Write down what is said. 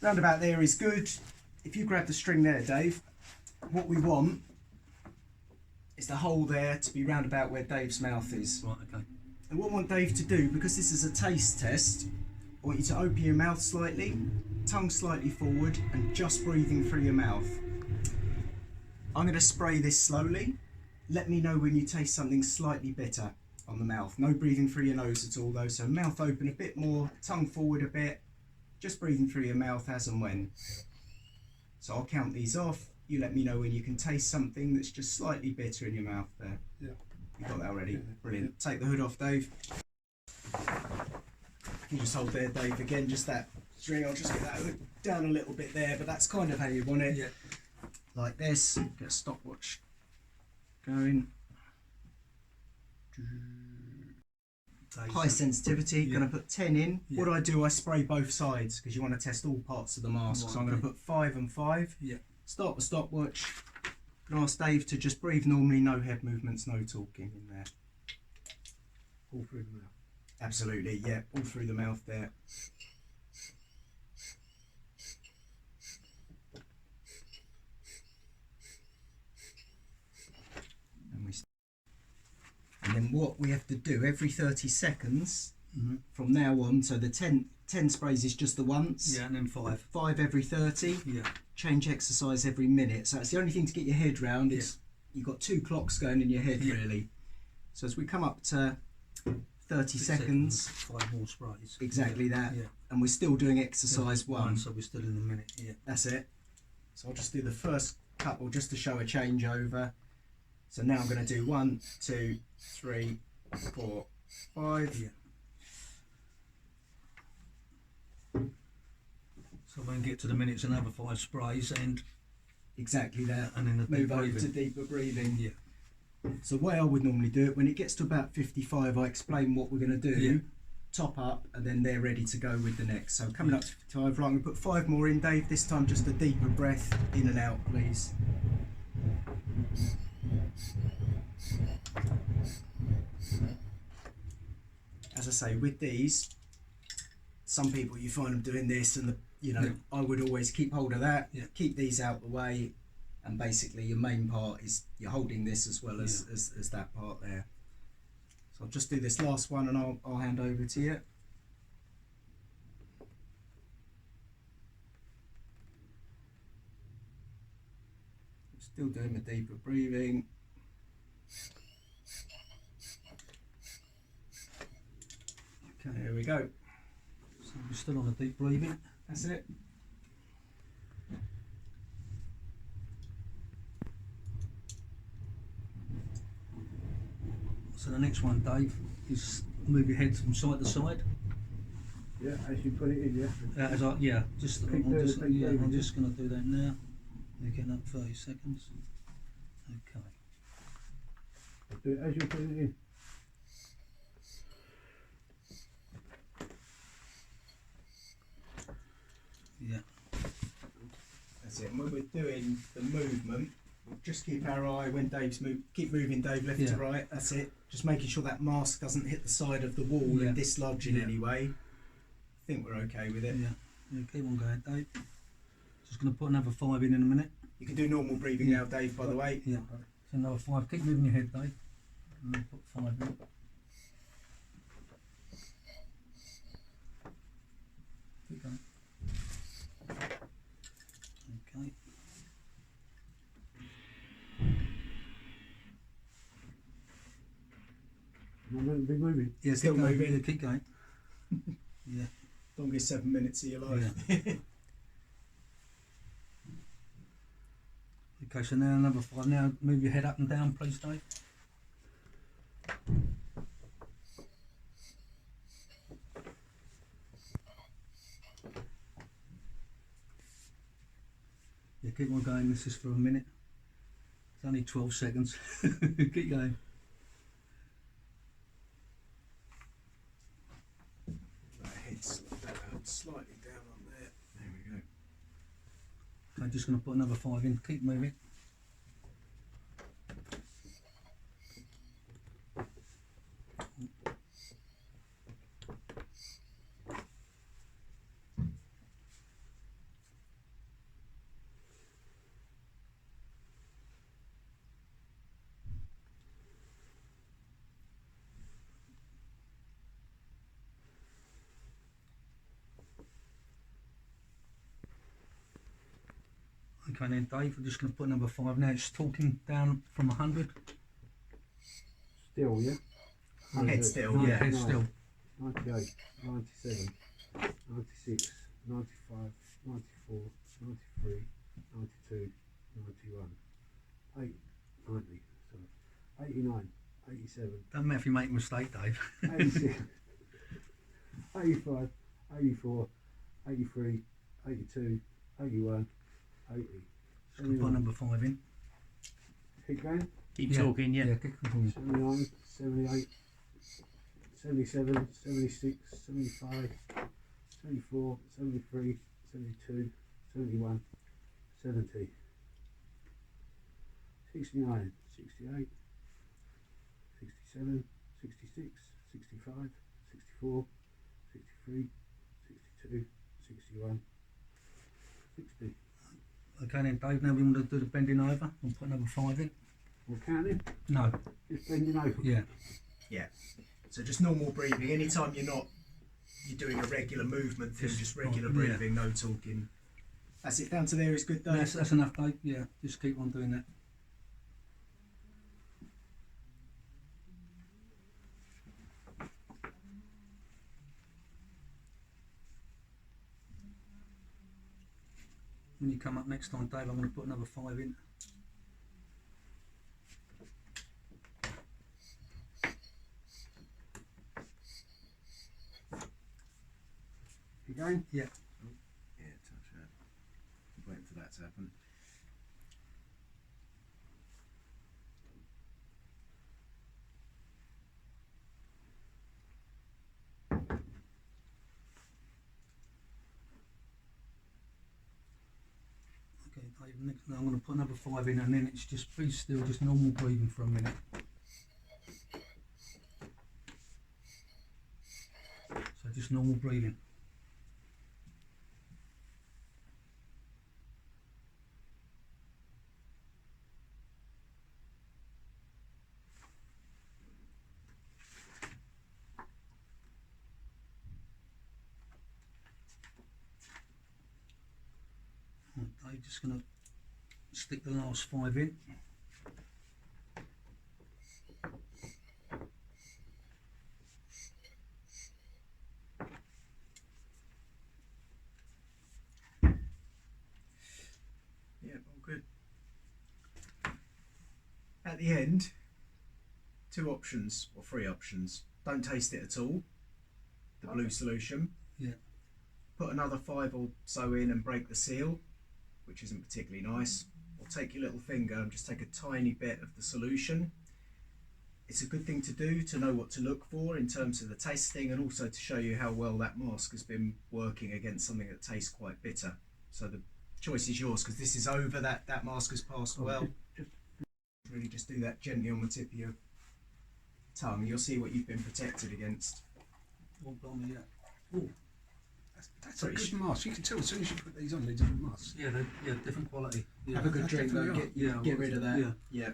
round about there is good. If you grab the string there, Dave, what we want is the hole there to be round about where Dave's mouth is. Right, okay. And what I want Dave to do, because this is a taste test, I want you to open your mouth slightly, tongue slightly forward, and just breathing through your mouth. I'm going to spray this slowly. Let me know when you taste something slightly bitter on the mouth. No breathing through your nose at all though, so mouth open a bit more, tongue forward a bit, just breathing through your mouth as and when. So I'll count these off. You let me know when you can taste something that's just slightly bitter in your mouth there. Yeah. You got that already? Brilliant. Take the hood off, Dave. You just hold there, Dave. Again, just that string. I'll just get that hood down a little bit there, but that's kind of how you want it. Yeah. Like this. Get a stopwatch going. High sensitivity. Yeah. Going to put 10 in. Yeah. What I do, I spray both sides because you want to test all parts of the mask. Right, So I'm going to put 5 and 5. Yeah. Start the stopwatch. Gonna ask Dave to just breathe normally, no head movements, no talking in there. All through the mouth. Absolutely, yeah, all through the mouth there. And then what we have to do every 30 seconds from now on, so the 10 sprays is just the once. Yeah, and then 5. 5 every 30. Yeah. Change exercise every minute. So that's the only thing to get your head round. Is you've got 2 clocks going in your head really. So as we come up to 30 seconds, 5 more sprays. Exactly that. Yeah. And we're still doing exercise 1. So we're still in the minute. Yeah. That's it. So I'll just do the first couple just to show a changeover. So now I'm going to do 1, 2, 3, 4, 5. Yeah. So when we get to the minutes, another 5 sprays and Exactly that. and then the deep Move over to breathing. deeper breathing. Yeah. So the way I would normally do it, when it gets to about 55, I explain what we're going to do, Yeah. top up, and then they're ready to go with the next. So coming up to 55, right, I'm going to put 5 more in, Dave. This time just a deeper breath in and out, please. As I say, with these, some people you find them doing this, and I would always keep hold of that, keep these out the way, and basically your main part is you're holding this as well as that part there. So I'll just do this last one and I'll hand over to you. Still doing the deeper breathing. Okay, here we go. So we're still on the deep breathing. That's it. So the next one, Dave, is move your head from side to side. Yeah, as you put it in, yeah. As I, yeah, just Keep I'm doing just, the deep yeah, I'm breathing. just going to do that now. We're getting up 30 seconds. Okay. Do it as you put it in. Yeah. That's it. And when we're doing the movement, we'll just keep our eye when Dave's keep moving, Dave, left to right. That's it. Just making sure that mask doesn't hit the side of the wall and dislodge in any way. I think we're okay with it. Yeah. Yeah, keep on going, Dave. Just going to put another 5 in a minute. You can do normal breathing now, Dave, by the way. Yeah. So another 5. Keep moving your head, Dave. And then put 5 in. Keep going. Okay. I'm going to be moving. Yeah, Still keep going. moving. Yeah, keep going. Yeah. Longest 7 minutes of your life. Okay, so now another 5. Now move your head up and down, please, Dave. Yeah, keep on going. This is for a minute. It's only 12 seconds. Keep going. That head slightly down on there. There we go. I'm just going to put another 5 in. Keep moving. Okay, then Dave, we're just going to put number 5 now. It's talking down from 100. Still, yeah? Head still. Yeah, Yeah. head still. 98, 97, 96, 95, 94, 93, 92, 91, 8, 90, sorry, 89, 87, Don't matter if you make a mistake, Dave. 86, 85, 84, 83, 82, 81, 80. Just going to put number 5 in. Keep going. Keep talking, yeah. Yeah, keep going. 79, 78, 77, 76, 75, 74, 73, 72, 71, 70, 69, 68, 67, 66, 65, 64, 63, 62, 61, 60. Okay, then Dave, now we want to do the bending over. We'll put number 5 in. We're counting, No, just bending over. yeah. Yeah. So just normal breathing. Anytime you're doing a regular movement thing, just regular yeah. breathing, no talking. That's it. Down to there is good, Dave. That's enough, Dave. Yeah, just keep on doing that. When you come up next time, Dave, I'm going to put another 5 in. You going? Yeah. Yeah, touch that. Waiting for that to happen. Okay, Dave, next, I'm going to put another 5 in, and then it's just be still, just normal breathing for a minute. So just normal breathing. Okay, just going to stick the last 5 in. Yeah, all good. At the end, 2 options or 3 options. Don't taste it at all. The blue solution. Yeah. Put another 5 or so in and break the seal, which isn't particularly nice. Or take your little finger and just take a tiny bit of the solution. It's a good thing to do to know what to look for in terms of the tasting, and also to show you how well that mask has been working against something that tastes quite bitter. So the choice is yours, because this is over, that mask has passed well. Really just do that gently on the tip of your tongue. You'll see what you've been protected against. Oh, blimey, yeah. Oh, that's a good mask. You can tell as soon as you put these on, they're different masks. Yeah, yeah, different quality. Yeah. Have a good drink though, definitely get rid of that. Yeah. Yeah.